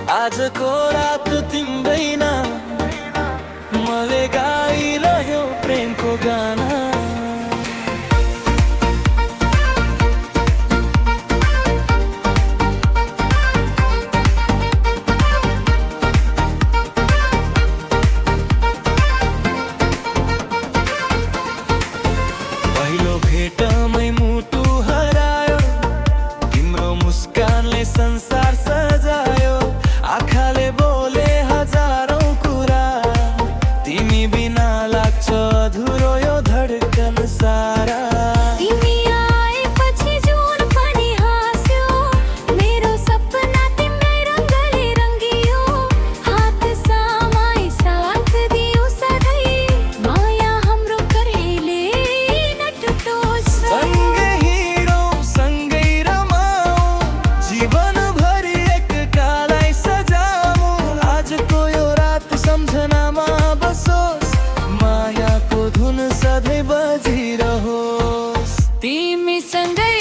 आजको रात तिम्रै नाम मैले गाइरह्यो प्रेमको गाना। पहिलो भेटमै मुटु हरायो, तिम्रो मुस्कानले संसार सजायो। आँखाले बोले हजारौं कुरा, तिमी बिना लाग्छ अधुरो यो धडकन सारा। तिमी आएपछि जुन पनि हाँस्यो, मेरो सपना तिम्रै रङ्गले रङ्गियो। हात समाई साथ दियो सधैँ, माया हाम्रो कहिल्यै नटुटोस्। सँगै हिँडौँ सँगै रमाऊँ, जीवनभरि एककालाई सजाऊँ। आजको यो रात सम्झनामा बसोस्, मायाको धुन सधैँ बजिरहोस्। तिमी सँगै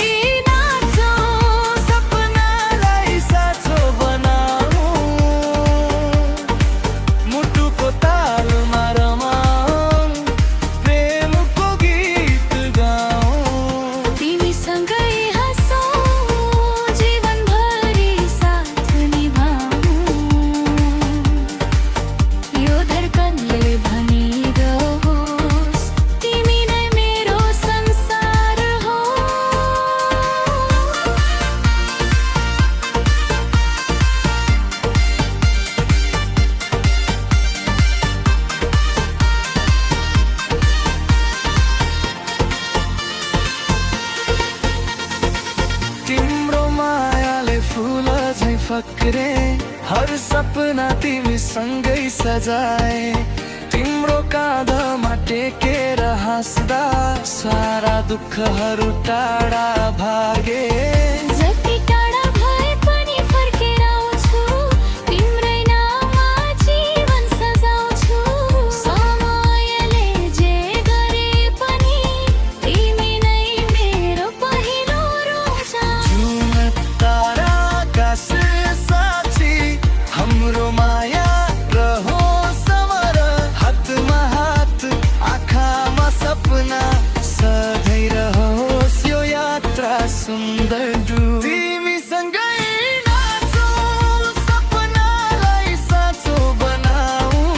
नाचौँ, सपनालाई साँचो बनाऊँ, मुटुको तालमा रमाऊँ, प्रेमको गीत गाऊँ। तिमी सँगै हाँसौँ, जीवनभरि साथ निभाऊँ। यो धडकनले भनिरहोस्, तिमी नै मेरो संसार हो। तिम्रो मायाले फुल झै फक्रे, हर सपना तिमी सँगै सजाए। तिम्रो काँधमा टेकेर हाँस्दा सारा दुःखहरू टाढा भागे। जति टाढा भए पनि फर्केर आउँछु, तिम्रै नाममा जीवन सजाउँछु। समयले जे गरे पनि तिमी नै मेरो पहिलो रोजा। जुन तारा आकाश साक्षी, हाम्रो माया रहोस् अमर। हातमा हात आँखामा सपना, सधैँ रहोस् यो यात्रा सुन्दर डुब। तिमी सँगै नाचौँ, सपनालाई साँचो बनाऊँ,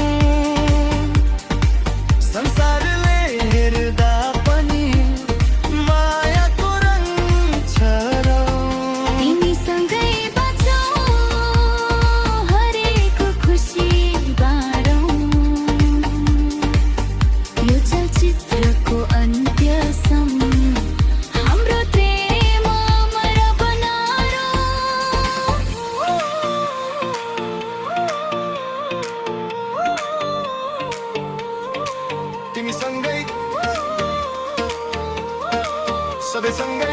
संसारले हेर्दा पनि मायाको रङ छरौँ। तिमी सँगै बचौँ, हरेक खुसी बाँडौँ। यो चलचित्रको अन्त्यसम्म हाम्रो प्रेम अमर बनारौँ। तिमी सँगै सबै सँगै